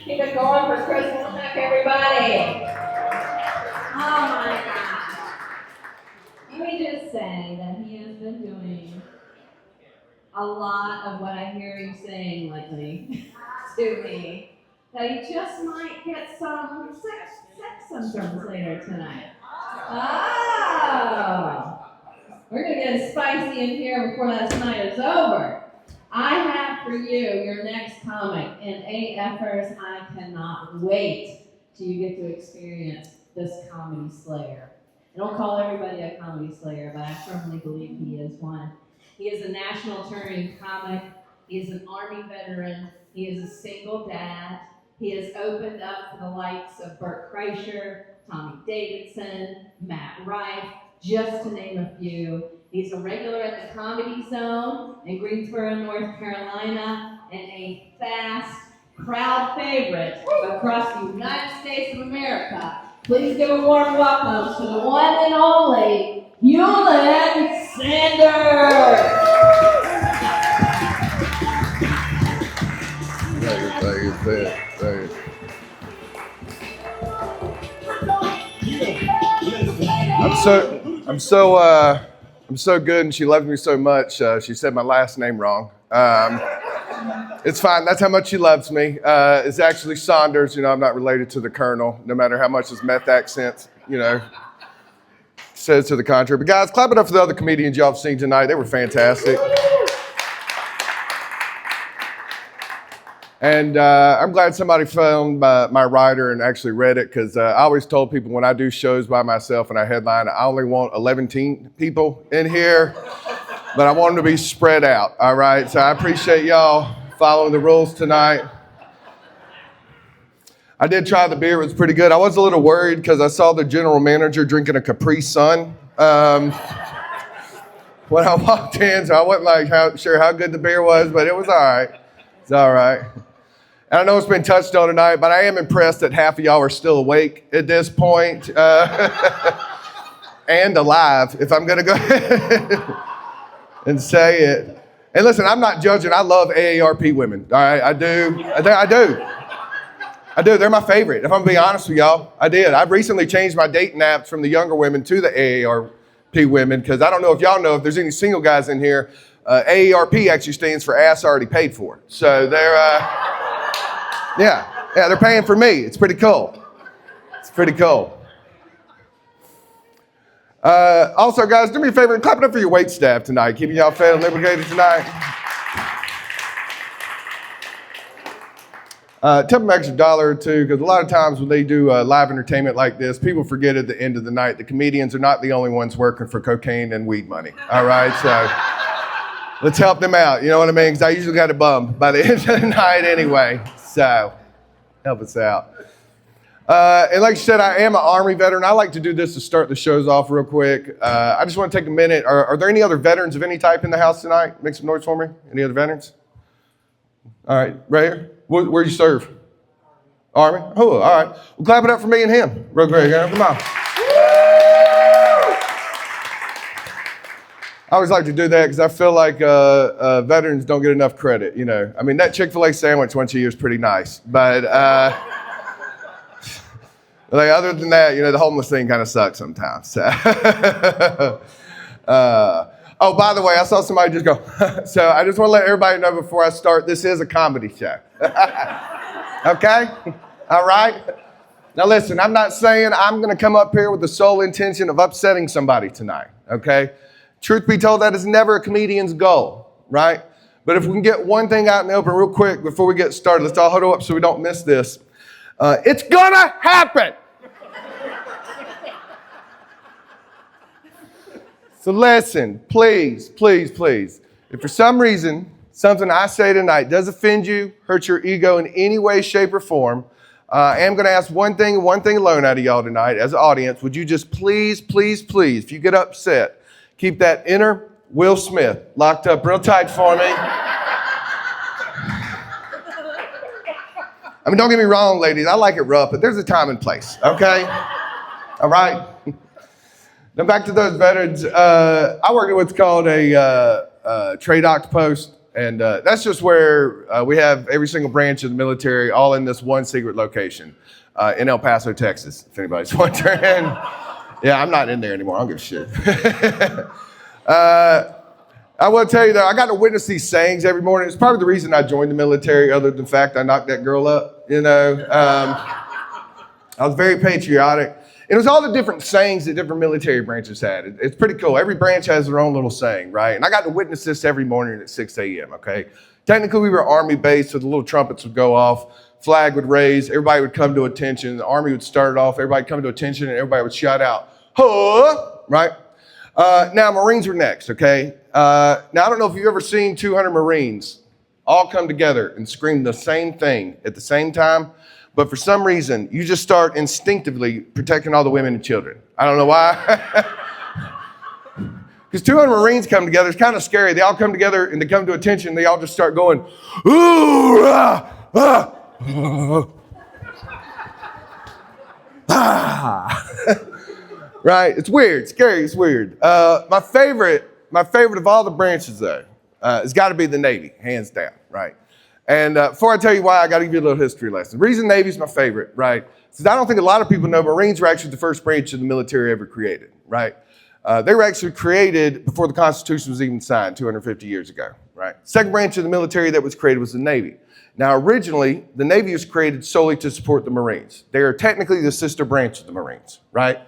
Keep it going for Chris Womack, everybody. Oh my gosh. Let me just say that he has been doing a lot of what I hear you saying lately to me. That he just might get some sex symptoms later tonight. Oh! We're going to get spicy in here before this night is over. I have for you your next comic, and AFers, I cannot wait till you get to experience this comedy slayer. I don't call everybody a comedy slayer, but I firmly believe he is one. He is a national touring comic. He is an Army veteran. He is a single dad. He has opened up for the likes of Bert Kreischer, Tommy Davidson, Matt Rife, just to name a few. He's a regular at the Comedy Zone in Greensboro, North Carolina, and a fast crowd favorite across the United States of America. Please give a warm welcome to the one and only Hewlin Sanders. Thank you. I'm so good, and she loves me so much. She said my last name wrong. It's fine. That's how much she loves me. It's actually Saunders. You know, I'm not related to the Colonel, no matter how much his meth accent, says to the contrary. But guys, clap it up for the other comedians y'all have seen tonight. They were fantastic. And I'm glad somebody found my writer and actually read it, because I always told people when I do shows by myself and I headline, I only want 11 people in here, but I want them to be spread out, all right? So I appreciate y'all following the rules tonight. I did try the beer. It was pretty good. I was a little worried because I saw the general manager drinking a Capri Sun when I walked in, so I wasn't sure how good the beer was, but it was all right. It's all right. And I know it's been touched on tonight, but I am impressed that half of y'all are still awake at this point and alive, if I'm going to go ahead and say it. And listen, I'm not judging. I love AARP women. All right, I do. They're my favorite. If I'm going to be honest with y'all, I did. I've recently changed my dating apps from the younger women to the AARP women, because I don't know if y'all know if there's any single guys in here. AARP actually stands for ass already paid for. So they're, they're paying for me. It's pretty cool. Also, guys, do me a favor and clap it up for your wait staff tonight, keeping y'all fed and lubricated tonight. Tip them an extra $1 or $2, because a lot of times when they do live entertainment like this, people forget at the end of the night the comedians are not the only ones working for cocaine and weed money. All right, so let's help them out. You know what I mean? Because I usually got a bum by the end of the night anyway. So help us out. And like you said, I am an Army veteran. I like to do this to start the shows off real quick. I just want to take a minute. Are there any other veterans of any type in the house tonight? Make some noise for me. Any other veterans? All right, right here. Where you serve? Army? Oh, all right. Well, clap it up for me and him. Real quick. Come on. I always like to do that because I feel like veterans don't get enough credit, you know. I mean, that Chick-fil-A sandwich once a year is pretty nice. But other than that, you know, the homeless thing kind of sucks sometimes. So. Oh, by the way, I saw somebody just go, so I just want to let everybody know before I start, this is a comedy show. Okay? All right? Now listen, I'm not saying I'm going to come up here with the sole intention of upsetting somebody tonight, okay? Truth be told, that is never a comedian's goal, right? But if we can get one thing out in the open real quick before we get started, let's all huddle up so we don't miss this. It's going to happen. So listen, please, if for some reason something I say tonight does offend you, hurt your ego in any way, shape, or form, I am going to ask one thing alone out of y'all tonight as an audience. Would you just please, if you get upset, keep that inner Will Smith locked up real tight for me. I mean, don't get me wrong, ladies. I like it rough, but there's a time and place, okay? All right? Now back to those veterans. I work at what's called a trade octopus. And that's just where we have every single branch of the military all in this one secret location in El Paso, Texas, if anybody's wondering. Yeah, I'm not in there anymore. I don't give a shit. I will tell you, though, I got to witness these sayings every morning. It's probably the reason I joined the military, other than the fact I knocked that girl up, you know. I was very patriotic. It was all the different sayings that different military branches had. It's pretty cool. Every branch has their own little saying, right? And I got to witness this every morning at 6 a.m., okay? Technically, we were Army-based, so the little trumpets would go off, flag would raise, everybody would come to attention, the Army would start it off, everybody would come to attention, and everybody would shout out, huh, right? Now, Marines were next, okay? Now, I don't know if you've ever seen 200 Marines all come together and scream the same thing at the same time, but for some reason, you just start instinctively protecting all the women and children. I don't know why. Because 200 Marines come together, it's kind of scary. They all come together and they come to attention, they all just start going, ooh, ah, ah, ah. Right? It's weird, scary, it's weird. My favorite of all the branches, though, has got to be the Navy, hands down, right? And before I tell you why, I got to give you a little history lesson. The reason Navy's my favorite, right, is I don't think a lot of people know Marines were actually the first branch of the military ever created, right? They were actually created before the Constitution was even signed 250 years ago, right? Second branch of the military that was created was the Navy. Now, originally, the Navy was created solely to support the Marines. They are technically the sister branch of the Marines, right?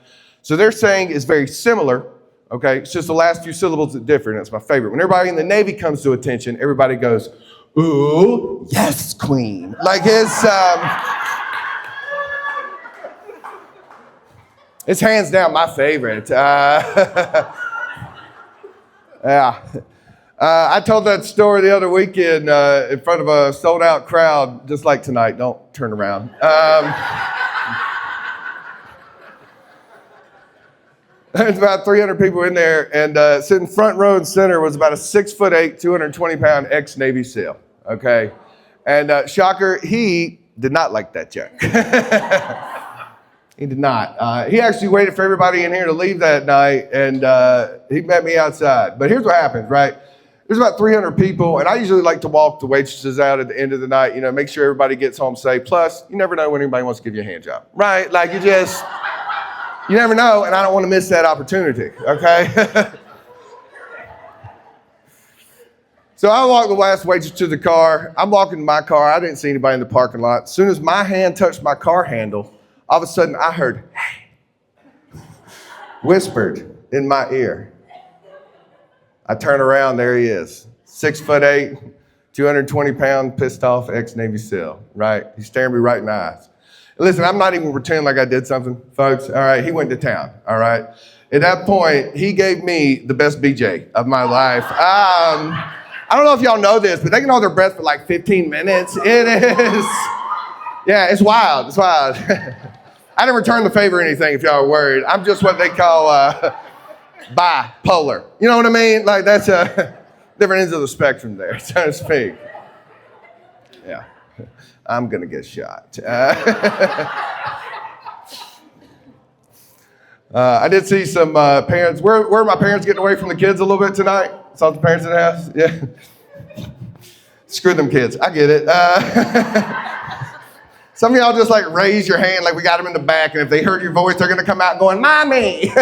So their saying is very similar, okay? It's just the last few syllables that differ, and that's my favorite. When everybody in the Navy comes to attention, everybody goes, ooh, yes, queen. Like it's hands down my favorite. Yeah. I told that story the other weekend in front of a sold out crowd, just like tonight. Don't turn around. There's about 300 people in there, and sitting front row and center was about a 6'8", 220-pound ex-Navy SEAL, okay? And shocker, he did not like that joke. He did not. He actually waited for everybody in here to leave that night, and he met me outside. But here's what happens, right? There's about 300 people, and I usually like to walk the waitresses out at the end of the night, you know, make sure everybody gets home safe. Plus, you never know when anybody wants to give you a hand job, right? Like you never know, and I don't want to miss that opportunity, okay? So I walked the last waitress to the car. I'm walking to my car. I didn't see anybody in the parking lot. As soon as my hand touched my car handle, all of a sudden I heard, hey, whispered in my ear. I turn around, there he is. 6'8", 220-pound, pissed off ex-Navy SEAL, right? He's staring me right in the eyes. Listen, I'm not even pretending like I did something, folks. All right, he went to town, all right? At that point, he gave me the best BJ of my life. I don't know if y'all know this, but they can hold their breath for like 15 minutes. It is, yeah, it's wild, it's wild. I didn't return the favor or anything if y'all are worried. I'm just what they call bipolar. You know what I mean? Like that's different ends of the spectrum there, so to speak. Yeah. I'm going to get shot. I did see some parents. Where are my parents getting away from the kids a little bit tonight? Saw the parents in the house? Yeah. Screw them kids. I get it. Some of y'all just like raise your hand like we got them in the back, and if they heard your voice, they're going to come out going, Mommy!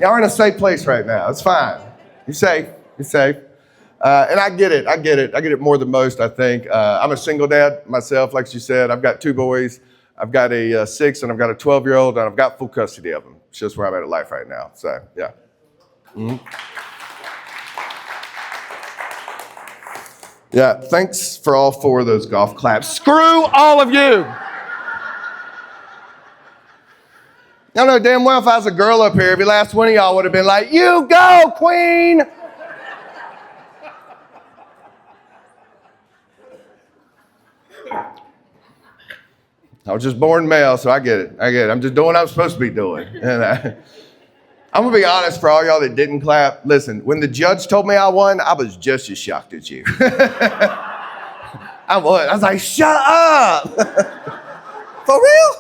Y'all are in a safe place right now. It's fine. You're safe. You're safe. And I get it. I get it more than most, I think. I'm a single dad myself, like you said. I've got two boys. I've got a 6 and I've got a 12-year-old, and I've got full custody of them. It's just where I'm at in life right now. So, yeah. Mm-hmm. Yeah, thanks for all 4 of those golf claps. Screw all of you. Y'all know damn well if I was a girl up here, every last one of y'all would have been like, you go, queen. I was just born male, so I get it. I'm just doing what I'm supposed to be doing. And I'm going to be honest for all y'all that didn't clap. Listen, when the judge told me I won, I was just as shocked as you. I was. I was like, shut up. For real?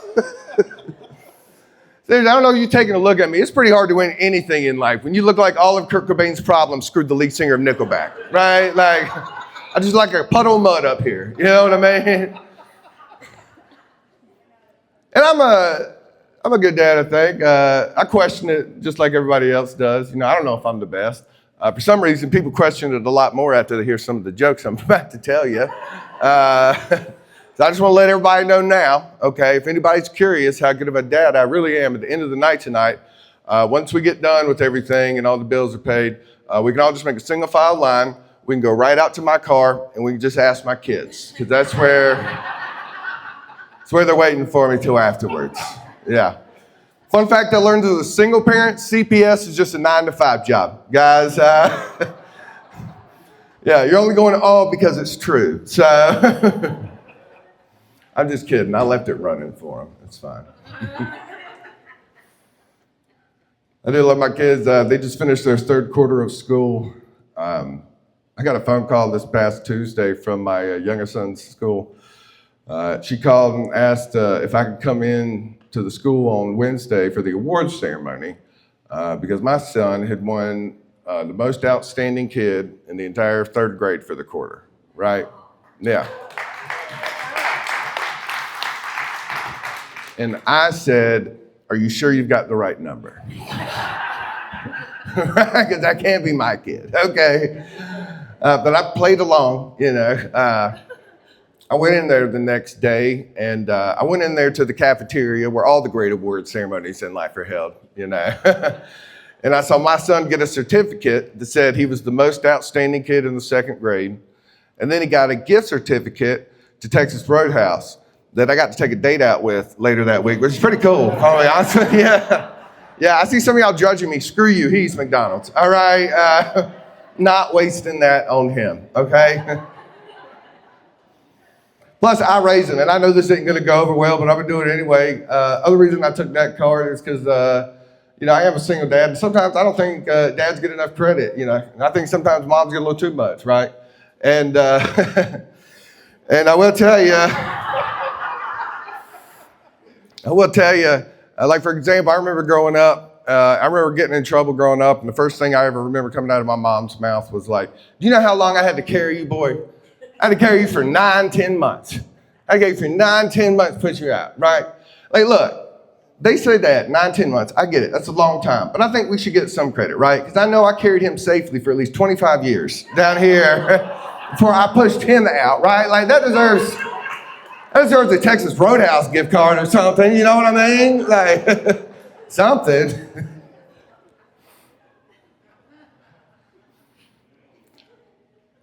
I don't know if you're taking a look at me. It's pretty hard to win anything in life when you look like all of Kurt Cobain's problems screwed the lead singer of Nickelback, right? Like... I just like a puddle of mud up here. You know what I mean? And I'm a good dad, I think. I question it just like everybody else does. I don't know if I'm the best. For some reason, people question it a lot more after they hear some of the jokes I'm about to tell you. So I just want to let everybody know now, okay, if anybody's curious how good of a dad I really am at the end of the night tonight, once we get done with everything and all the bills are paid, we can all just make a single file line. We can go right out to my car and we can just ask my kids, because that's where they're waiting for me till afterwards. Yeah. Fun fact I learned as a single parent, CPS is just a 9-to-5 job. Guys, yeah, you're only going all because it's true. So I'm just kidding. I left it running for them. It's fine. I do love my kids. They just finished their third quarter of school. I got a phone call this past Tuesday from my youngest son's school. She called and asked if I could come in to the school on Wednesday for the awards ceremony because my son had won the most outstanding kid in the entire third grade for the quarter, right? Yeah. And I said, "Are you sure you've got the right number?" Because that can't be my kid, okay? But I played along, I went in there the next day, and I went in there to the cafeteria where all the great award ceremonies in life are held, And I saw my son get a certificate that said he was the most outstanding kid in the second grade. And then he got a gift certificate to Texas Roadhouse that I got to take a date out with later that week, which is pretty cool. Yeah, I see some of y'all judging me. Screw you, he's McDonald's. All right, not wasting that on him, okay? Plus, I raised him, and I know this isn't going to go over well, but I'm going to do it anyway. Other reason I took that card is because, I am a single dad, and sometimes I don't think dads get enough credit, And I think sometimes moms get a little too much, right? And and I will tell you, like for example, I remember growing up, I remember getting in trouble growing up, and the first thing I ever remember coming out of my mom's mouth was like, "Do you know how long I had to carry you, boy? I had to carry you for 9-10 months. I gave you for 9-10 months to put you out," right? Like, look, they say that, 9-10 months. I get it. That's a long time. But I think we should get some credit, right? Because I know I carried him safely for at least 25 years down here before I pushed him out, right? Like, that deserves a Texas Roadhouse gift card or something. You know what I mean? Like, something.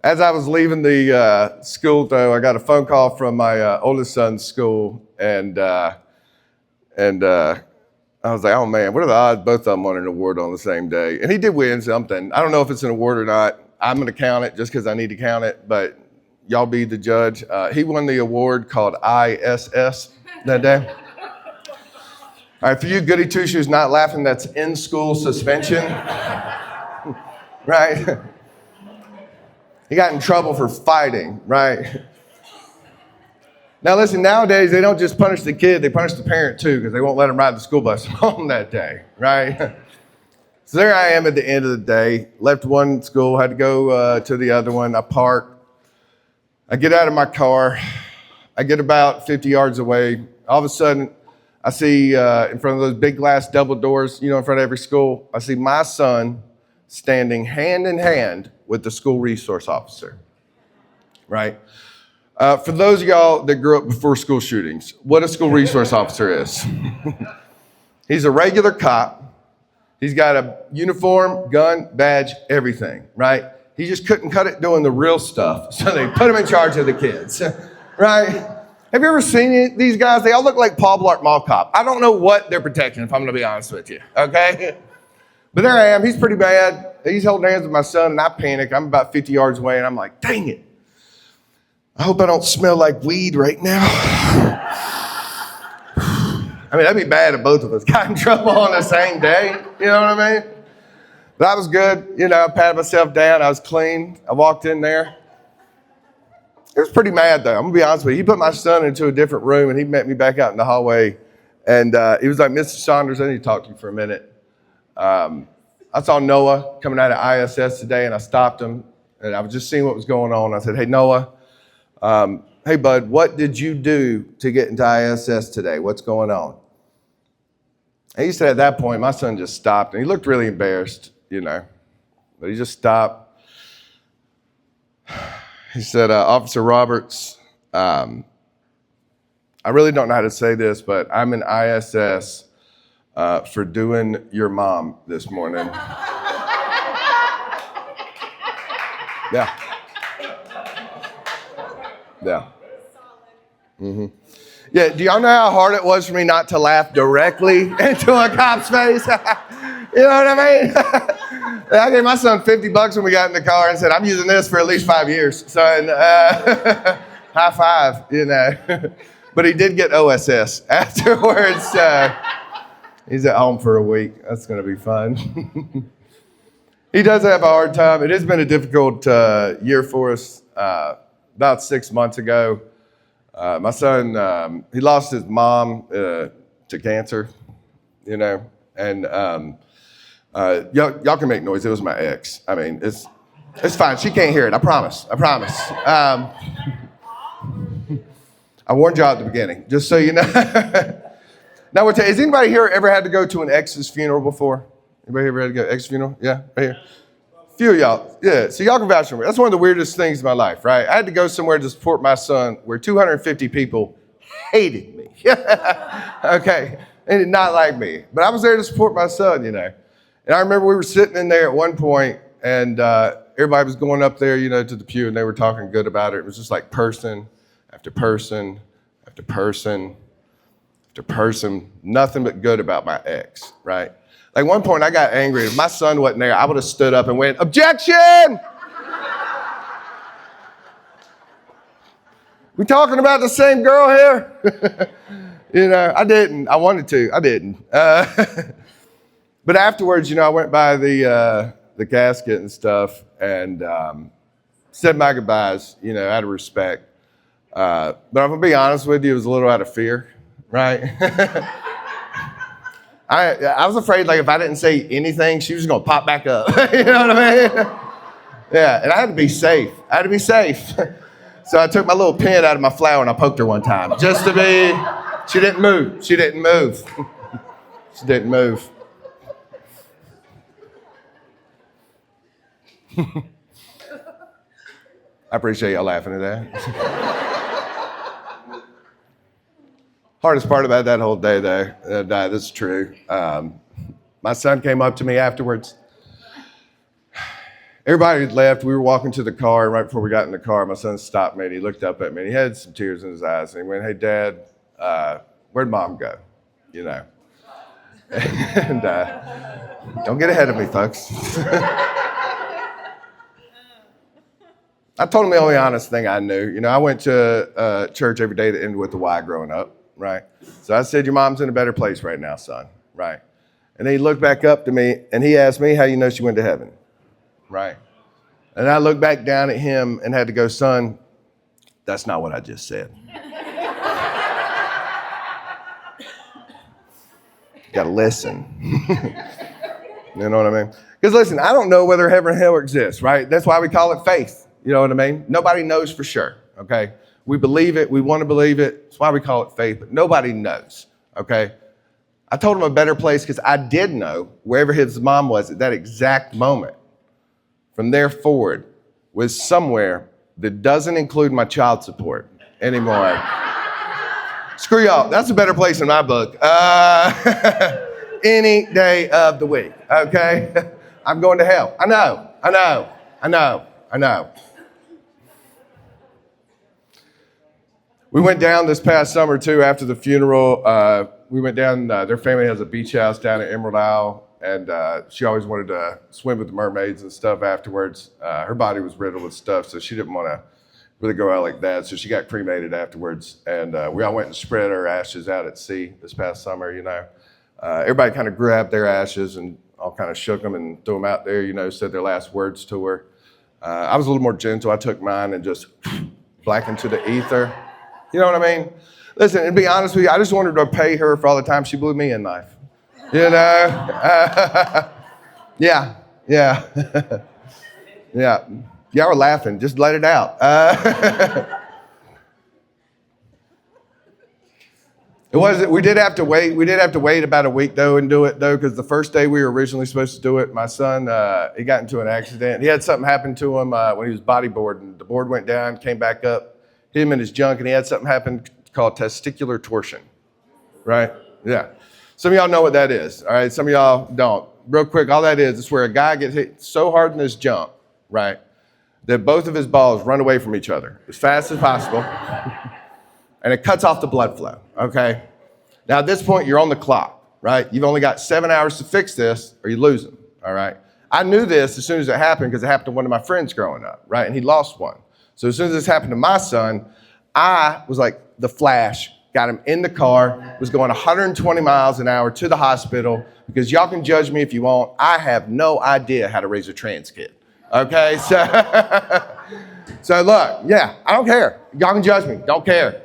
As I was leaving the school, though, I got a phone call from my oldest son's school, and I was like, "Oh man, what are the odds both of them won an award on the same day?" And he did win something. I don't know if it's an award or not. I'm going to count it just because I need to count it, but y'all be the judge. He won the award called ISS that day. All right, for you goody two-shoes not laughing, that's in-school suspension, right? He got in trouble for fighting, right? Now listen, nowadays they don't just punish the kid, they punish the parent too, because they won't let him ride the school bus home that day, right? So there I am at the end of the day, left one school, had to go to the other one. I park, I get out of my car, I get about 50 yards away. All of a sudden, I see in front of those big glass double doors, in front of every school, I see my son standing hand in hand with the school resource officer, right? For those of y'all that grew up before school shootings, what a school resource officer is. He's a regular cop. He's got a uniform, gun, badge, everything, right? He just couldn't cut it doing the real stuff, so they put him in charge of the kids, right? Have you ever seen these guys? They all look like Paul Blart Mall Cop. I don't know what they're protecting, if I'm going to be honest with you, okay? But there I am. He's pretty bad. He's holding hands with my son, and I panic. I'm about 50 yards away, and I'm like, dang it. I hope I don't smell like weed right now. I mean, that'd be bad if both of us got in trouble on the same day. You know what I mean? But I was good. I patted myself down. I was clean. I walked in there. It was pretty mad, though. I'm going to be honest with you. He put my son into a different room, and he met me back out in the hallway. And he was like, "Mr. Saunders, I need to talk to you for a minute." I saw Noah coming out of ISS today, and I stopped him. and I was just seeing what was going on. I said, hey, Noah, hey, bud, what did you do to get into ISS today? What's going on? And he said at that point, my son just stopped, and he looked really embarrassed, but he just stopped. He said, Officer Roberts, I really don't know how to say this, but I'm in ISS for doing your mom this morning. Yeah. Mm-hmm. Yeah, do y'all know how hard it was for me not to laugh directly into a cop's face? You know what I mean? I gave my son $50 when we got in the car and said, I'm using this for at least 5 years. Son, high five, But he did get OSS afterwards. He's at home for a week. That's going to be fun. He does have a hard time. It has been a difficult year for us. About 6 months ago, my son, he lost his mom to cancer, and y'all can make noise. It was my ex. I mean, it's fine. She can't hear it. I promise. I warned y'all at the beginning, just so you know. Now, has anybody here ever had to go to an ex's funeral before? Anybody ever had to go to ex's funeral? Yeah, right here. Few of y'all. Yeah, so y'all can vouch for me. That's one of the weirdest things in my life, right? I had to go somewhere to support my son where 250 people hated me. Okay, they did not like me. But I was there to support my son, And I remember we were sitting in there at one point, and everybody was going up there, to the pew, and they were talking good about it. It was just like person after person after person after person, nothing but good about my ex, right? Like one point I got angry. If my son wasn't there, I would have stood up and went, objection! We talking about the same girl here? I didn't. I wanted to. I didn't. But afterwards, I went by the casket and stuff and said my goodbyes, out of respect. But I'm going to be honest with you, it was a little out of fear, right? I was afraid, like, if I didn't say anything, she was going to pop back up. You know what I mean? Yeah, and I had to be safe. So I took my little pin out of my flower and I poked her one time, just to be, she didn't move. She didn't move. I appreciate y'all laughing at that. Hardest part about that whole day, though, this is true. My son came up to me afterwards. Everybody had left. We were walking to the car, and right before we got in the car, my son stopped me, and he looked up at me, and he had some tears in his eyes, and he went, hey, Dad, where'd Mom go? And don't get ahead of me, folks. I told him the only honest thing I knew. I went to church every day that ended with the Y growing up, right? So I said, your mom's in a better place right now, son, right? And then he looked back up to me, and he asked me, how you know she went to heaven, right? And I looked back down at him and had to go, son, that's not what I just said. Got to listen. You know what I mean? Because listen, I don't know whether heaven or hell exists, right? That's why we call it faith. You know what I mean? Nobody knows for sure, okay? We believe it. We want to believe it. That's why we call it faith, but nobody knows, okay? I told him a better place because I did know wherever his mom was at that exact moment. From there forward was somewhere that doesn't include my child support anymore. Screw y'all. That's a better place in my book. Any day of the week, okay? I'm going to hell. I know. We went down this past summer, too, after the funeral. We went down. Their family has a beach house down at Emerald Isle, and she always wanted to swim with the mermaids and stuff afterwards. Her body was riddled with stuff, so she didn't want to really go out like that. So she got cremated afterwards, and we all went and spread her ashes out at sea this past summer, Everybody kind of grabbed their ashes and all kind of shook them and threw them out there, said their last words to her. I was a little more gentle. I took mine and just black into the ether. You know what I mean? Listen, and to be honest with you, I just wanted to pay her for all the time she blew me in life. Yeah. Yeah. Y'all are laughing. Just let it out. We did have to wait. We did have to wait about a week though and do it though, because the first day we were originally supposed to do it, my son he got into an accident. He had something happen to him when he was bodyboarding. The board went down, came back up, hit him in his junk, and he had something happen called testicular torsion. Right? Yeah. Some of y'all know what that is. All right. Some of y'all don't. Real quick, all that is where a guy gets hit so hard in his jump, right, that both of his balls run away from each other as fast as possible. And it cuts off the blood flow, okay? Now, at this point, you're on the clock, right? You've only got 7 hours to fix this or you lose them, all right? I knew this as soon as it happened because it happened to one of my friends growing up, right? And he lost one. So as soon as this happened to my son, I was like the Flash, got him in the car, was going 120 miles an hour to the hospital because y'all can judge me if you want. I have no idea how to raise a trans kid, okay? So look, yeah, I don't care. Y'all can judge me, don't care.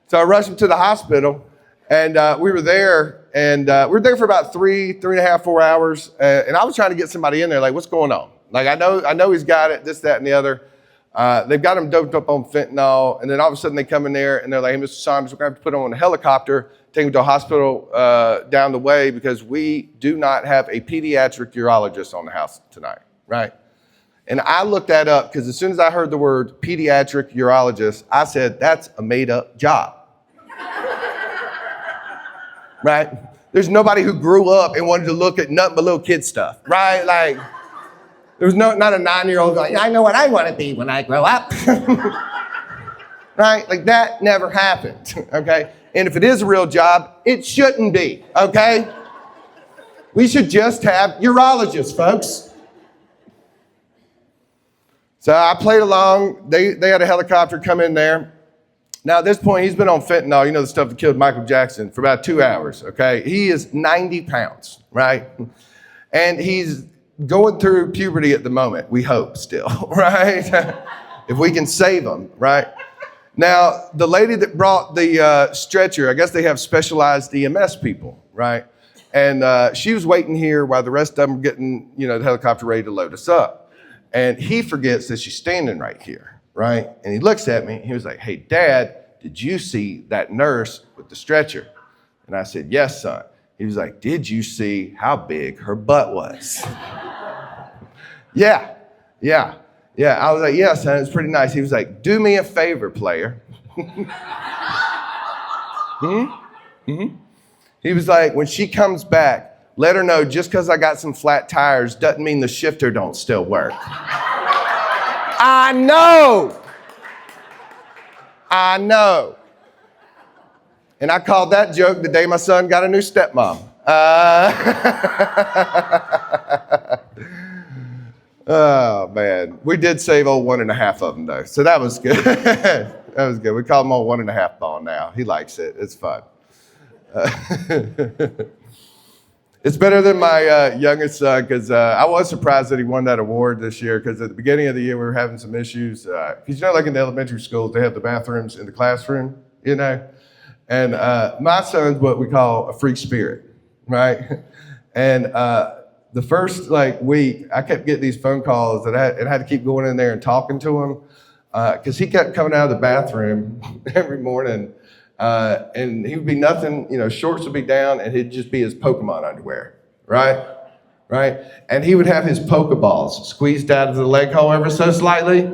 So I rushed him to the hospital, and we were there, and we were there for about 3.5, 4 hours, and I was trying to get somebody in there, like, what's going on? Like, I know he's got it, this, that, and the other. They've got him doped up on fentanyl, and then all of a sudden they come in there, and they're like, hey, Mr. Saunders, we're going to have to put him on a helicopter, take him to a hospital down the way, because we do not have a pediatric urologist on the house tonight, right? And I looked that up because as soon as I heard the word pediatric urologist, I said, that's a made-up job. Right? There's nobody who grew up and wanted to look at nothing but little kid stuff, right? Like, there was not a 9-year-old going, I know what I want to be when I grow up. Right? Like, that never happened, okay? And if it is a real job, it shouldn't be, okay? We should just have urologists, folks. So I played along. They had a helicopter come in there. Now, at this point, he's been on fentanyl, you know, the stuff that killed Michael Jackson, for about 2 hours, okay? He is 90 pounds, right? And he's going through puberty at the moment, we hope still, right? If we can save him, right? Now, the lady that brought the stretcher, I guess they have specialized EMS people, right? And she was waiting here while the rest of them were getting, you know, the helicopter ready to load us up. And he forgets that she's standing right here, right? And he looks at me, he was like, hey, Dad, did you see that nurse with the stretcher? And I said, yes, son. He was like, did you see how big her butt was? Yeah. I was like, yeah, son, it's pretty nice. He was like, do me a favor, player. He was like, when she comes back, let her know just because I got some flat tires doesn't mean the shifter don't still work. I know. And I called that joke the day my son got a new stepmom. Oh, man. We did save old 1.5 of them, though. So that was good. That was good. We call him old 1.5 ball now. He likes it. It's fun. It's better than my youngest son because I was surprised that he won that award this year because at the beginning of the year we were having some issues. Because you know, like in the elementary schools, they have the bathrooms in the classroom, you know? And my son's what we call a free spirit, right? And the first week, I kept getting these phone calls that I had to keep going in there and talking to him because he kept coming out of the bathroom every morning. And he would be nothing, you know, shorts would be down and he'd just be his Pokemon underwear, right? And he would have his Pokeballs squeezed out of the leg hole ever so slightly.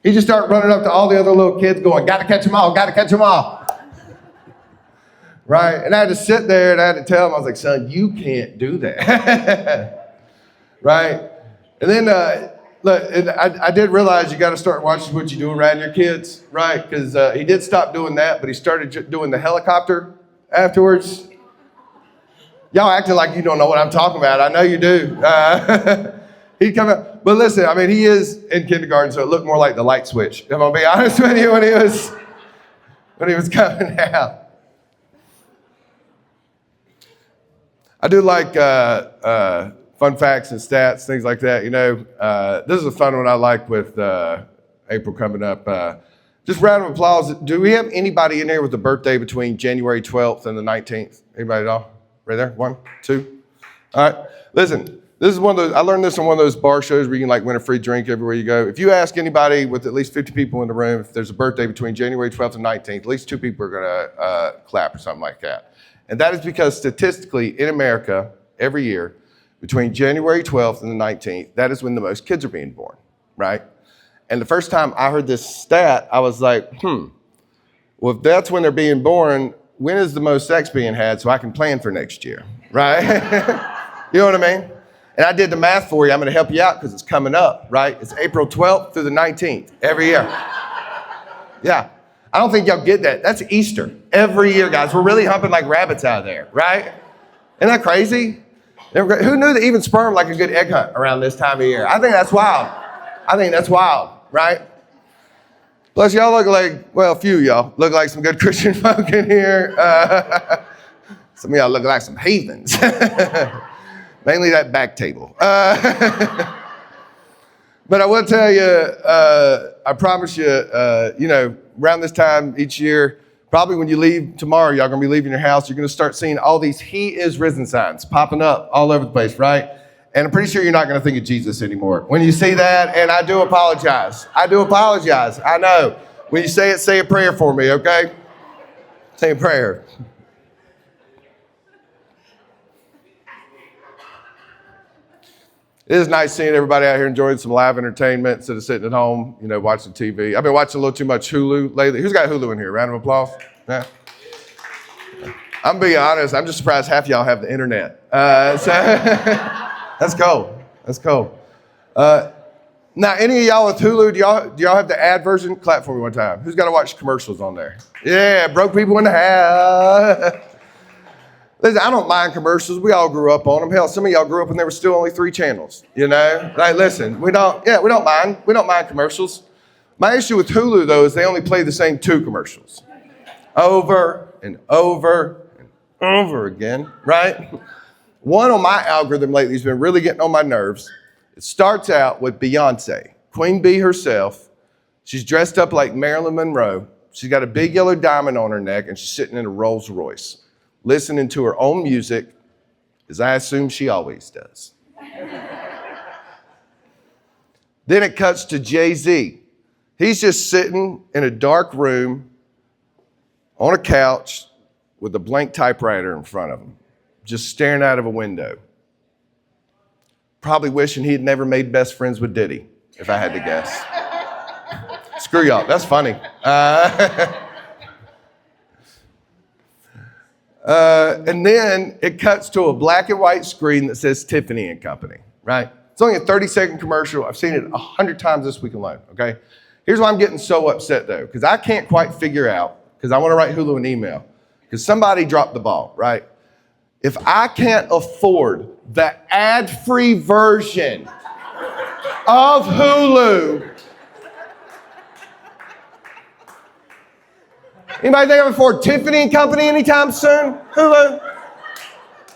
He'd just start running up to all the other little kids going, gotta catch them all. Right? And I had to sit there and I had to tell him, I was like, son, you can't do that. Right? And then, look, I did realize you got to start watching what you do around your kids, right? Because he did stop doing that, but he started doing the helicopter afterwards. Y'all acting like you don't know what I'm talking about. I know you do. He'd come out. But listen, I mean, he is in kindergarten, so it looked more like the light switch. If I'm going to be honest with you, when he was coming out. I do like fun facts and stats, things like that. You know, this is a fun one I like with April coming up. Just round of applause. Do we have anybody in here with a birthday between January 12th and the 19th? Anybody at all? Right there? 1, 2. All right. Listen, This is one of those, I learned this on one of those bar shows where you can like win a free drink everywhere you go. If you ask anybody with at least 50 people in the room, if there's a birthday between January 12th and 19th, at least 2 people are gonna clap or something like that. And that is because statistically in America, every year, between January 12th and the 19th, that is when the most kids are being born, right? And the first time I heard this stat, I was like, well, if that's when they're being born, when is the most sex being had so I can plan for next year, right? You know what I mean? And I did the math for you. I'm going to help you out because it's coming up, right? It's April 12th through the 19th every year. Yeah. I don't think y'all get that. That's Easter every year, guys. We're really humping like rabbits out there, right? Isn't that crazy? Who knew that even sperm like a good egg hunt around this time of year? I think that's wild, right? Plus, y'all look like, well, a few of y'all look like some good Christian folk in here. Some of y'all look like some heathens. Mainly that back table. But I will tell you, I promise you, around this time each year, probably when you leave tomorrow, y'all gonna be leaving your house, you're gonna start seeing all these "He is risen" signs popping up all over the place, right? And I'm pretty sure you're not gonna think of Jesus anymore when you see that, and I do apologize. I know. When you say it, say a prayer for me, okay? Say a prayer. It is nice seeing everybody out here enjoying some live entertainment instead of sitting at home, watching TV. I've been watching a little too much Hulu lately. Who's got Hulu in here? Round of applause. Yeah. I'm being honest. I'm just surprised half of y'all have the internet. So that's cool. Now, any of y'all with Hulu, do y'all have the ad version? Clap for me one time. Who's got to watch commercials on there? Yeah, broke people in the house. Listen, I don't mind commercials. We all grew up on them. Hell, some of y'all grew up and there were still only 3 channels, Like, listen, we don't mind commercials. My issue with Hulu, though, is they only play the same 2 commercials over and over and over again, right? One on my algorithm lately has been really getting on my nerves. It starts out with Beyonce, Queen Bee herself. She's dressed up like Marilyn Monroe. She's got a big yellow diamond on her neck, and she's sitting in a Rolls Royce, listening to her own music, as I assume she always does. Then it cuts to Jay-Z. He's just sitting in a dark room on a couch with a blank typewriter in front of him, just staring out of a window. Probably wishing he had never made best friends with Diddy, if I had to guess. Screw y'all, that's funny. And then it cuts to a black and white screen that says Tiffany and Company, right? It's only a 30-second commercial. I've seen it 100 times this week alone, okay? Here's why I'm getting so upset, though, because I can't quite figure out, because I want to write Hulu an email, because somebody dropped the ball, right? If I can't afford the ad-free version of Hulu, anybody think I can afford Tiffany and Company anytime soon? Hulu?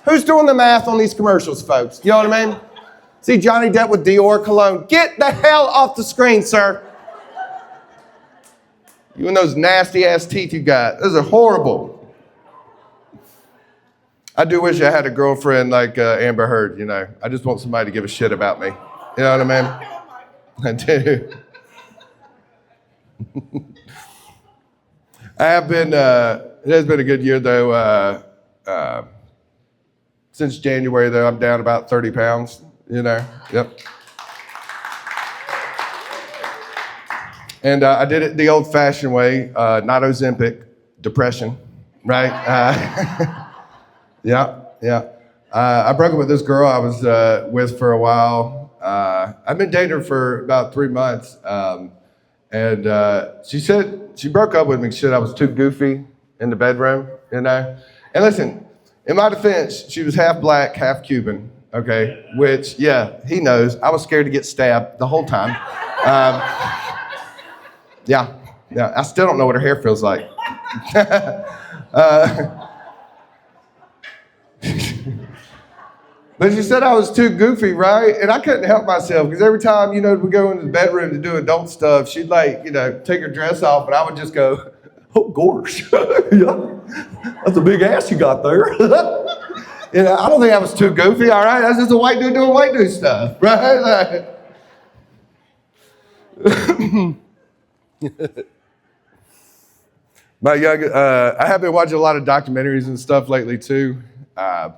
Who's doing the math on these commercials, folks? You know what I mean? See Johnny Depp with Dior cologne. Get the hell off the screen, sir. You and those nasty-ass teeth you got. Those are horrible. I do wish I had a girlfriend like Amber Heard, I just want somebody to give a shit about me. You know what I mean? I do. It has been a good year, though. Since January, though, I'm down about 30 pounds, Yep. And I did it the old-fashioned way, not Ozempic, depression, right? Yeah. I broke up with this girl I was with for a while. I've been dating her for about 3 months. And she said she broke up with me. She said I was too goofy in the bedroom, And listen, in my defense, she was half black, half Cuban, okay? Which, yeah, he knows. I was scared to get stabbed the whole time. Yeah. I still don't know what her hair feels like. But she said I was too goofy, right? And I couldn't help myself because every time, we go into the bedroom to do adult stuff, she'd take her dress off and I would just go, oh, gosh, yeah, that's a big ass you got there. You know, I don't think I was too goofy, all right? That's just a white dude doing white dude stuff, right? I have been watching a lot of documentaries and stuff lately too. I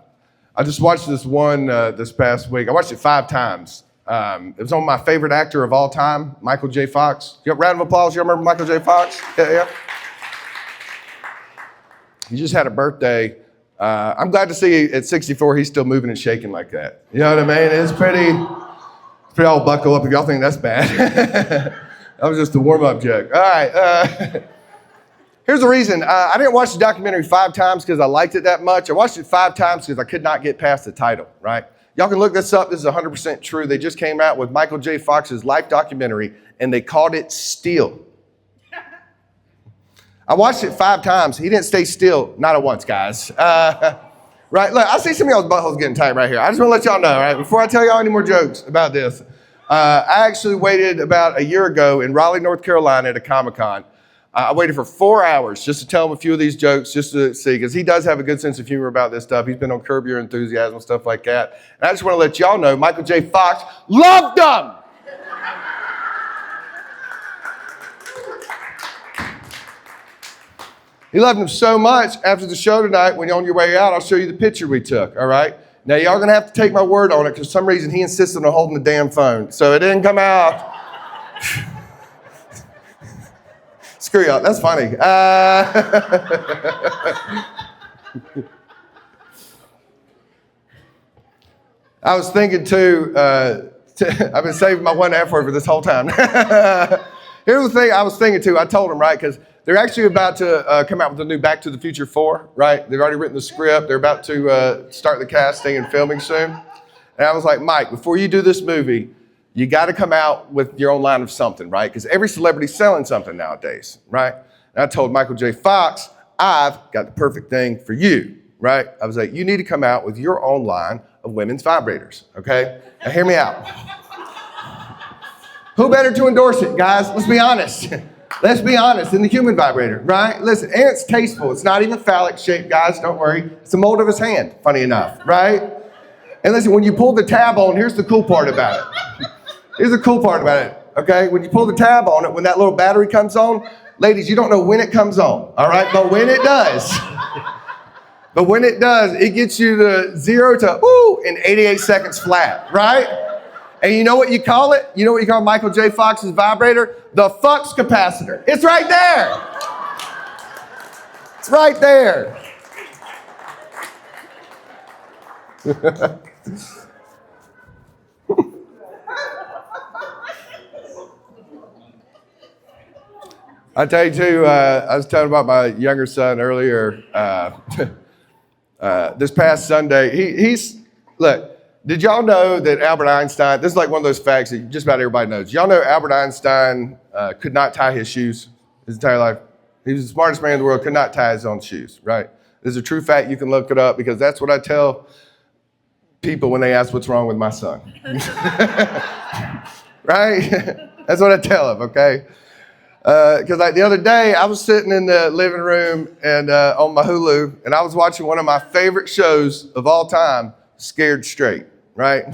just watched this one this past week. I watched it 5 times. It was on my favorite actor of all time, Michael J. Fox. You got a round of applause? You remember Michael J. Fox? Yeah. He just had a birthday. I'm glad to see at 64 he's still moving and shaking like that. You know what I mean? It's pretty all buckle up if y'all think that's bad. That was just a warm-up joke. All right. Here's the reason. I didn't watch the documentary 5 times because I liked it that much. I watched it 5 times because I could not get past the title, right? Y'all can look this up. This is 100% true. They just came out with Michael J. Fox's life documentary, and they called it Still. I watched it 5 times. He didn't stay still, not at once, guys. Right, look, I see some of y'all's buttholes getting tight right here. I just want to let y'all know, right, before I tell y'all any more jokes about this. I actually waited about a year ago in Raleigh, North Carolina at a Comic-Con. I waited for 4 hours just to tell him a few of these jokes, just to see, because he does have a good sense of humor about this stuff. He's been on Curb Your Enthusiasm and stuff like that. And I just want to let y'all know, Michael J. Fox loved them. He loved them so much, after the show tonight, when you're on your way out, I'll show you the picture we took, all right? Now, y'all are going to have to take my word on it, because for some reason he insisted on holding the damn phone. So it didn't come out. Screw y'all, that's funny. I was thinking too, I've been saving my one F word for this whole time. Here's the thing I was thinking too, I told him, right, because they're actually about to come out with a new Back to the Future 4, right? They've already written the script. They're about to start the casting and filming soon. And I was like, Mike, before you do this movie, you got to come out with your own line of something, right? Because every celebrity's selling something nowadays, right? And I told Michael J. Fox, I've got the perfect thing for you, right? I was like, you need to come out with your own line of women's vibrators, okay? Now hear me out. Who better to endorse it, guys? Let's be honest. Let's be honest, in the human vibrator, right? Listen, and it's tasteful. It's not even phallic shaped, guys, don't worry. It's the mold of his hand, funny enough, right? And listen, when you pull the tab on, here's the cool part about it. Here's the cool part about it, okay? When you pull the tab on it, when that little battery comes on, ladies, you don't know when it comes on, all right? But when it does, it gets you the 0 to, in 88 seconds flat, right? And you know what you call it? You know what you call Michael J. Fox's vibrator? The flux capacitor. It's right there. It's right there. I tell you too, I was telling about my younger son earlier. This past Sunday, look, did y'all know that Albert Einstein, this is like one of those facts that just about everybody knows. Y'all know Albert Einstein could not tie his shoes his entire life. He was the smartest man in the world, could not tie his own shoes, right? This is a true fact. You can look it up because that's what I tell people when they ask what's wrong with my son. Right? That's what I tell them, okay? Because like the other day, I was sitting in the living room and on my Hulu, and I was watching one of my favorite shows of all time, Scared Straight, right?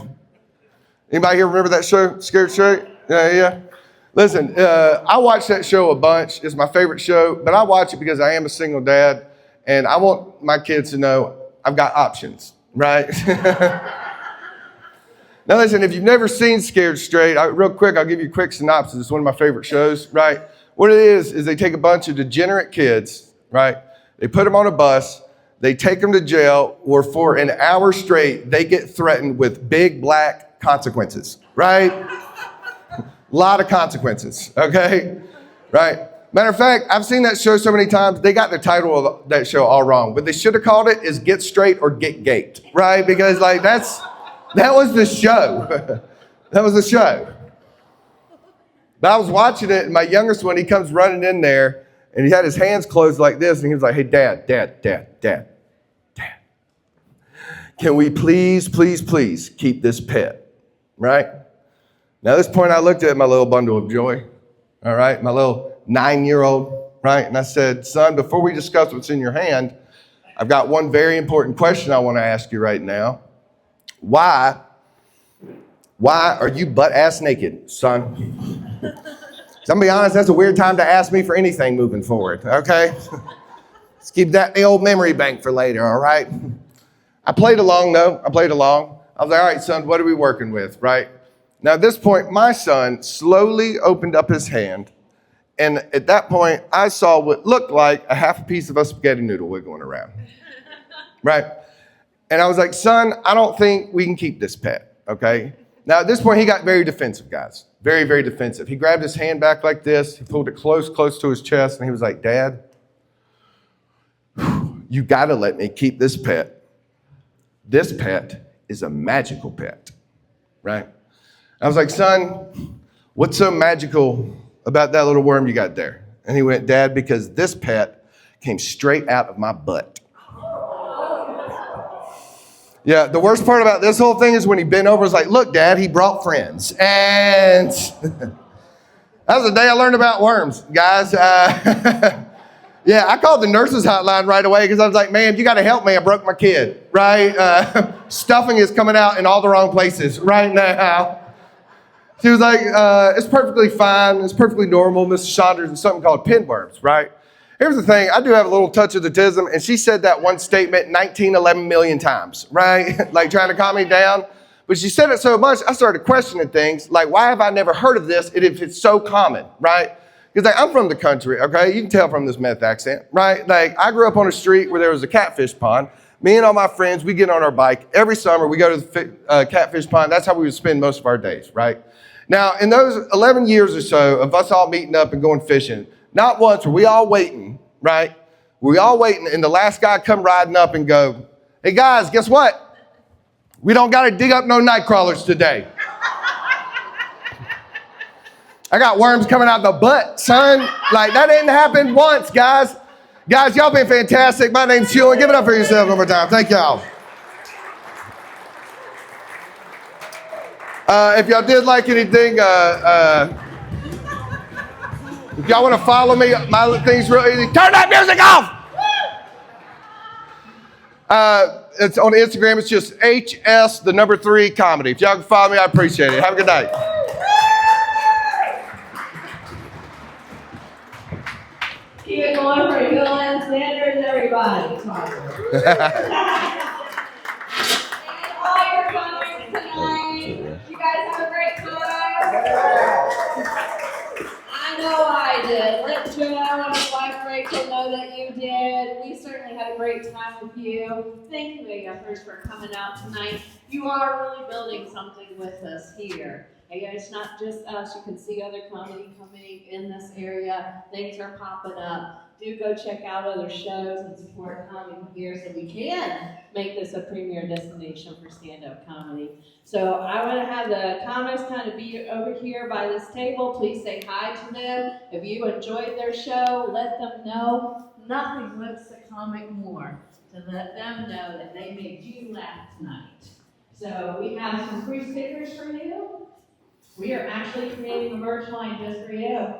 Anybody here remember that show, Scared Straight? Yeah. Listen, I watch that show a bunch. It's my favorite show, but I watch it because I am a single dad, and I want my kids to know I've got options, right? Now listen, if you've never seen Scared Straight, real quick, I'll give you a quick synopsis. It's one of my favorite shows, right? What it is they take a bunch of degenerate kids, right? They put them on a bus, they take them to jail, where for an hour straight, they get threatened with big black consequences, right? A lot of consequences, okay? Right? Matter of fact, I've seen that show so many times, they got the title of that show all wrong. What they should have called it is Get Straight or Get Gaped, right? Because like that was the show. That was the show. But I was watching it, and my youngest one, he comes running in there, and he had his hands closed like this, and he was like, hey, Dad, can we please keep this pet, right? Now, at this point, I looked at my little bundle of joy, all right, my little 9-year-old, right? And I said, son, before we discuss what's in your hand, I've got one very important question I want to ask you right now. Why are you butt-ass naked, son? So I'm gonna be honest, that's a weird time to ask me for anything moving forward, okay? Let's keep that in the old memory bank for later, all right? I played along, though. I was like, all right, son, what are we working with, right? Now, at this point, my son slowly opened up his hand, and at that point, I saw what looked like a half a piece of a spaghetti noodle wiggling around, right? And I was like, son, I don't think we can keep this pet, okay? Now, at this point, he got very defensive, guys. Very, very defensive. He grabbed his hand back like this. He pulled it close to his chest, and he was like, Dad, you got to let me keep this pet. This pet is a magical pet, right? I was like, son, what's so magical about that little worm you got there? And he went, Dad, because this pet came straight out of my butt. Yeah, the worst part about this whole thing is when he bent over, was like, look, Dad, he brought friends. And that was the day I learned about worms, guys. Yeah, I called the nurses hotline right away because I was like, man, you got to help me. I broke my kid, right? Stuffing is coming out in all the wrong places right now. She was like, it's perfectly fine. It's perfectly normal, Mrs. Saunders, and something called pinworms, right? Here's the thing. I do have a little touch of autism, and she said that one statement 11 million times, right? Like trying to calm me down. But she said it so much, I started questioning things like, why have I never heard of this if it's so common, right? Because like, I'm from the country, okay? You can tell from this meth accent, right? Like I grew up on a street where there was a catfish pond. Me and all my friends, we get on our bike. Every summer, we go to the catfish pond. That's how we would spend most of our days, right? Now, in those 11 years or so of us all meeting up and going fishing, not once were we all waiting, right? We all waiting, and the last guy come riding up and go, hey guys, guess what? We don't got to dig up no night crawlers today. I got worms coming out the butt, son. Like, that didn't happen once, guys. Guys, y'all been fantastic. My name's Hugh. Give it up for yourselves one more time. Thank y'all. If y'all did like anything, if y'all want to follow me, my thing's real easy. Turn that music off! It's on Instagram. It's just HS3 comedy. If y'all can follow me, I appreciate it. Have a good night. Keep it going for Gillian Sanders, everybody. And all your comments tonight. You guys have a great time. I know I did. Let Joe and his wife Rachel know that you did. We certainly had a great time with you. Thank you, AFers, for coming out tonight. You are really building something with us here. And it's not just us. You can see other comedy coming in this area. Things are popping up. Do go check out other shows and support comedy here so we can make this a premier destination for stand-up comedy. So I want to have the comics kind of be over here by this table. Please say hi to them. If you enjoyed their show, let them know. Nothing lifts a comic more to let them know that they made you laugh tonight. So we have some free stickers for you. We are actually creating a merch line just for you.